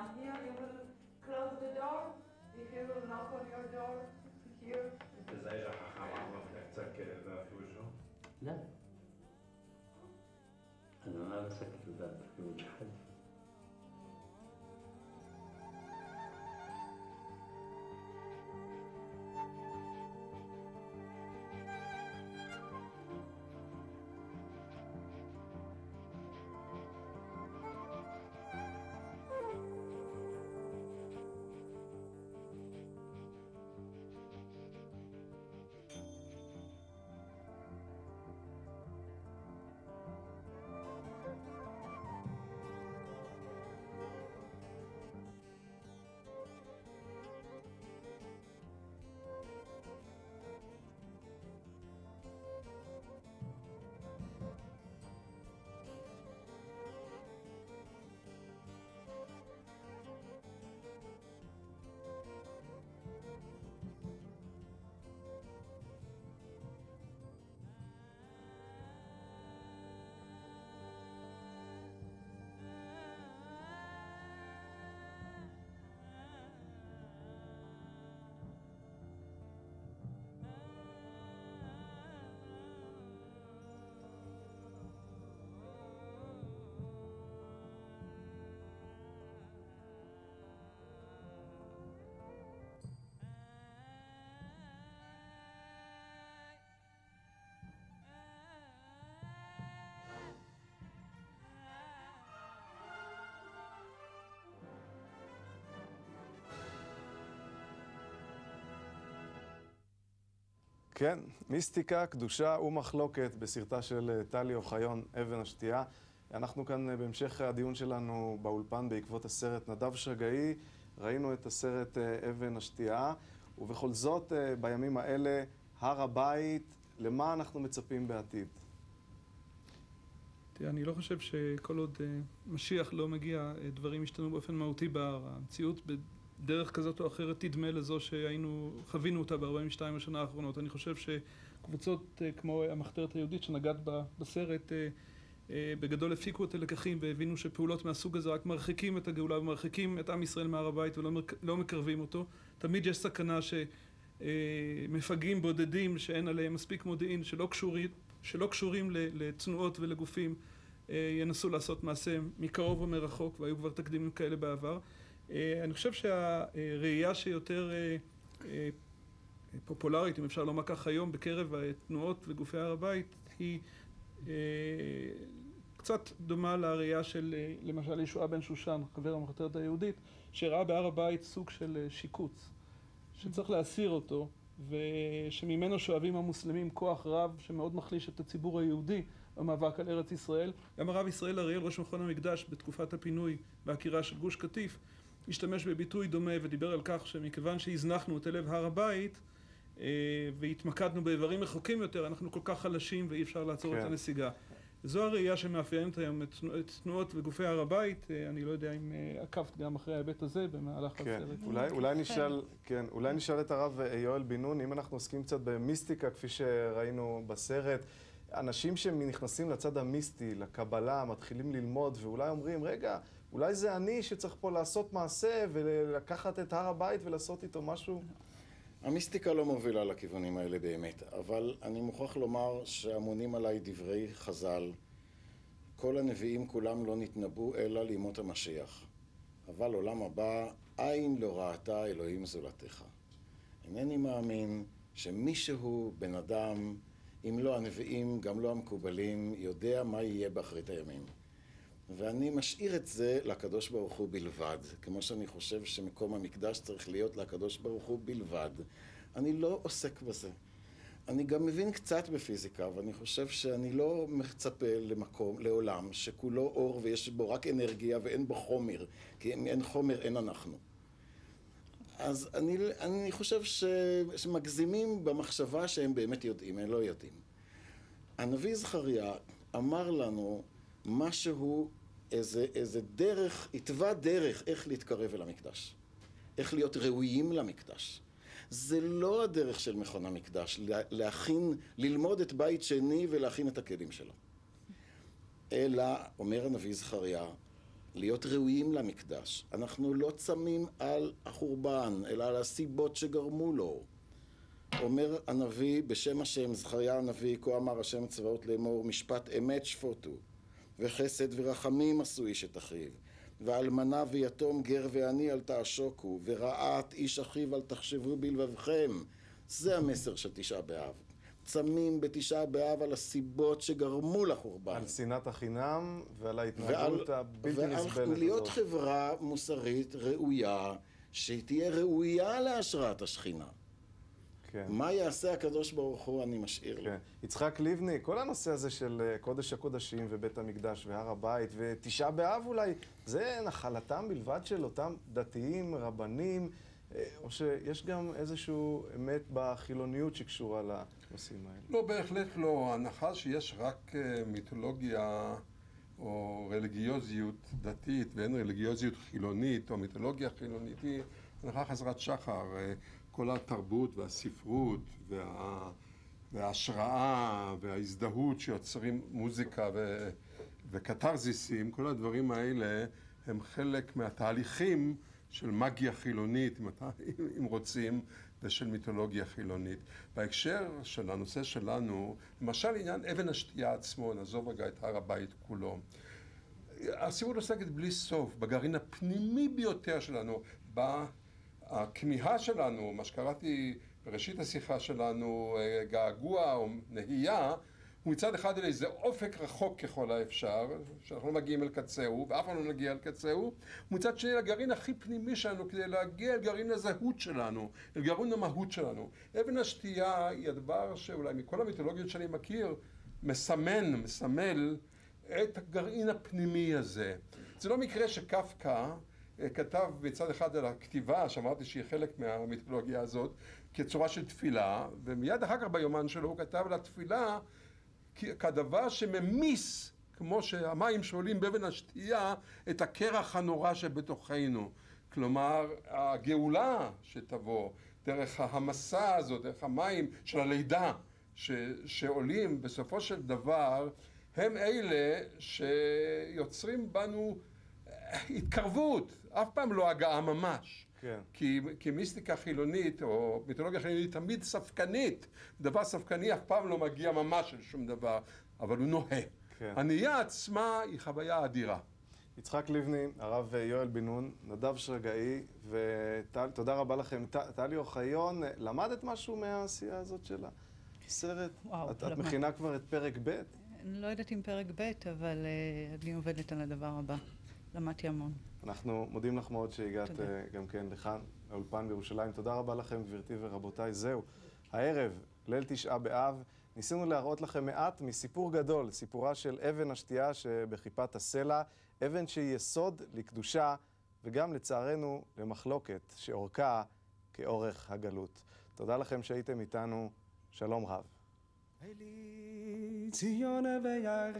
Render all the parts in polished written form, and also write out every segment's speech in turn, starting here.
come here, you will close the door. If he will knock on your door, here. זה איש החכם אמר לך קצת כאלה בפירושו? لا أنا ما مسكت الباب في وجه حد. כן, מיסטיקה, קדושה ומחלוקת בסרטה של טלי אוחיון, אבן השתייה. אנחנו כאן בהמשך הדיון שלנו באולפן בעקבות הסרט נדב שגאי. ראינו את הסרט אבן השתייה, ובכל זאת בימים האלה הר הבית, למה אנחנו מצפים בעתיד? תראה, אני לא חושב שכל עוד משיח לא מגיע, דברים השתנו באופן מהותי בהר. המציאות בדרך כזאת או אחרת תדמה לזו חווינו אותה ב-42 השנה האחרונות. אני חושב שקבוצות כמו המחתרת היהודית שנגעת בסרט, בגדול הפיקו את הלקחים והבינו שפעולות מהסוג הזה רק מרחיקים את הגאולה ומרחיקים את עם ישראל מהר הבית ולא מקרבים אותו. תמיד יש סכנה שמפגעים בודדים שאין עליהם מספיק מודיעין, שלא קשורים לתנועות ולגופים, ינסו לעשות מעשה מקרוב או מרחוק, והיו כבר תקדימים כאלה בעבר. אני חושב שהראייה שיותר פופולרית, אם אפשר לומר כך היום, בקרב התנועות וגופי הר הבית, היא קצת דומה לראייה של למשל ישועה בן שושן, חבר המחתרת היהודית, שראה בהר הבית סוג של שיקוץ, שצריך להסיר אותו, ושממנו שואבים המוסלמים כוח רב שמאוד מחליש את הציבור היהודי במאבק על ארץ ישראל. גם הרב ישראל אריאל, ראש מכון המקדש, בתקופת הפינוי והעקירה של גוש קטיף, השתמש בביטוי דומה ודיבר על כך שמכיוון שהזנחנו את לב הר הבית והתמקדנו באיברים רחוקים יותר, אנחנו כל כך חלשים ואי אפשר לעצור את הנסיגה. זו הראייה שמאפיינת היום את תנועות וגופי הר הבית. אני לא יודע אם עקבת גם אחרי ההיבט הזה במהלך הסרט. אולי נשאל את הרב יואל בן נון, אם אנחנו עוסקים קצת במיסטיקה, כפי שראינו בסרט, אנשים שנכנסים לצד המיסטי, לקבלה, מתחילים ללמוד, ואולי אומרים, רגע, אולי זה אני שצריך פה לעשות מעשה ולקחת את הר הבית ולעשות איתו משהו? המיסטיקה לא מובילה לכיוונים האלה באמת, אבל אני מוכרח לומר שאמונים עליי דברי חז"ל. כל הנביאים כולם לא נתנבאו אלא לימות המשיח. אבל עולם הבא, עין לא ראתה אלוהים זולתך. אינני מאמין שמישהו, בן אדם, אם לא הנביאים, גם לא המקובלים, יודע מה יהיה באחרית הימים. ואני משאיר את זה לקדוש ברוך הוא בלבד, כמו שאני חושב שמקום המקדש צריך להיות לקדוש ברוך הוא בלבד. אני לא עוסק בזה. אני גם מבין קצת בפיזיקה, ואני חושב שאני לא מצפה לעולם שכולו אור ויש בו רק אנרגיה ואין בו חומר, כי אם אין חומר אין אנחנו. אז אני חושב שמגזימים במחשבה שהם באמת יודעים, הם לא יודעים. הנביא זכריה אמר לנו משהו, איזה דרך, התווה דרך איך להתקרב אל המקדש, איך להיות ראויים למקדש. זה לא הדרך של מכון המקדש, ללמוד את בית שני ולהכין את הכלים שלו. אלא, אומר הנביא זכריה, להיות ראויים למקדש. אנחנו לא צמים על החורבן, אלא על הסיבות שגרמו לו. אומר הנביא בשם השם, זכריה הנביא, כה אמר השם צבאות לאמור, משפט אמת שפוטו, וחסד ורחמים עשו איש את אחיו, ואלמנה ויתום גר ועני אל תעשוקו, ורעת איש אחיו אל תחשבו בלבבכם. זה המסר של תשעה באב. צמים בתשעה באב על הסיבות שגרמו לחורבן. על שנאת החינם ועל ההתנהגות הבלתי נסבלת. ועל להיות חברה מוסרית ראויה, שתהיה ראויה להשראת השכינה. כן. מה יעשה הקדוש ברוך הוא אני משאיר לו. כן. יצחק לבני, כל הנושא הזה של קודש הקודשים ובית המקדש והר הבית ותשעה באב אולי, זה נחלתם בלבד של אותם דתיים, רבנים, או שיש גם איזשהו אמת בחילוניות שקשורה לנושאים האלה? לא, בהחלט לא. ההנחה שיש רק מיתולוגיה או רליגיוזיות דתית ואין רליגיוזיות חילונית או מיתולוגיה חילונית היא הנחה חסרת שחר. כל התרבות והספרות וההשראה וההזדהות שיוצרים מוזיקה וקתרזיסים, כל הדברים האלה הם חלק מהתהליכים של מגיה חילונית, אם רוצים, ושל מיתולוגיה חילונית. בהקשר של הנושא שלנו, למשל עניין אבן השתייה עצמו, נעזוב רגע את הר הבית כולו. הסיפור עוסקת בלי סוף, בגרעין הפנימי ביותר שלנו, הכמיהה שלנו, מה שקראתי בראשית השיחה שלנו, געגוע או נהייה, הוא מצד אחד אל איזה אופק רחוק ככל האפשר, שאנחנו לא מגיעים אל קצהו, ואף פעם לא נגיע אל קצהו, ומצד שני לגרעין הכי פנימי שלנו, כדי להגיע אל גרעין הזהות שלנו, אל גרעין המהות שלנו. אבן השתייה היא הדבר שאולי מכל המיתולוגיות שאני מכיר, מסמל את הגרעין הפנימי הזה. זה לא מקרה שקפקא כתב בצד אחד על הכתיבה, שאמרתי שהיא חלק מהמיתולוגיה הזאת, כצורה של תפילה, ומיד אחר כך ביומן שלו הוא כתב על התפילה כדבר שממיס, כמו שהמים שעולים באבן השתייה, את הקרח הנורא שבתוכנו. כלומר, הגאולה שתבוא דרך המסע הזאת, דרך המים של הלידה שעולים בסופו של דבר, הם אלה שיוצרים בנו התקרבות, אף פעם לא הגעה ממש. כן. כי מיסטיקה חילונית או מיתולוגיה חילונית תמיד ספקנית. דבר ספקני אף פעם לא מגיע ממש אל שום דבר, אבל הוא נוהה. כן. הנהייה עצמה היא חוויה אדירה. יצחק לבני, הרב יואל בן נון, נדב שרגאי, ותודה רבה לכם. טלי אוחיון, למדת משהו מהעשייה הזאת של הסרט? וואו, את מכינה כבר את פרק ב'? אני לא יודעת אם פרק ב', אבל אני עובדת על הדבר הבא. למדתי המון. אנחנו מודים לך מאוד שהגעת גם כן לכאן, לאולפן בירושלים. תודה רבה לכם, גברתי ורבותיי. זהו, הערב, ליל תשעה באב, ניסינו להראות לכם מעט מסיפור גדול, סיפורה של אבן השתייה שבכיפת הסלע, אבן שהיא יסוד לקדושה, וגם לצערנו למחלוקת שאורכה כאורך הגלות. תודה לכם שהייתם איתנו, שלום רב. ציון ויראה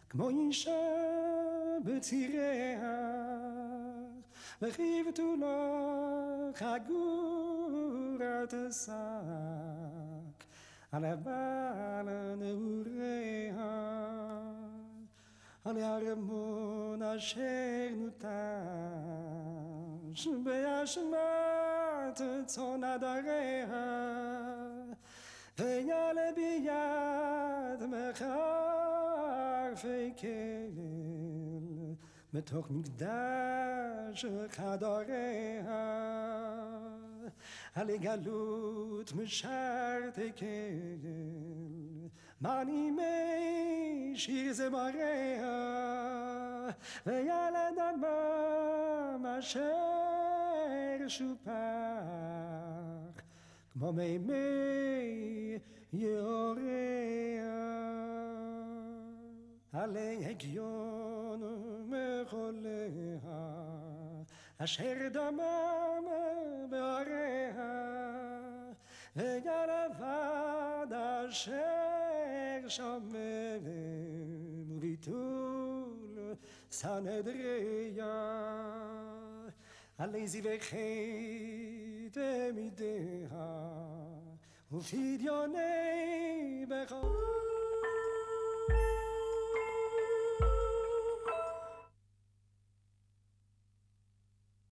כמו אישה בציריה וחיבתו לו חגורת השק על הבעל נעוריה על הארמון אשר נוטש באשמת צאן עדריה ויעלה ביד מחרפי כלל בתוך מקדש חדריה עלי גלות משרתי כלל מנימי שיר זמריה וילד אדמם אשר שופך כמו מימי יאוריה עלי הגיון מחוליה אשר דמם בעריה וגנבד אשר שומם וביטול סנהדריה עלי זיווי חטא תמידיה ופדיוני בכל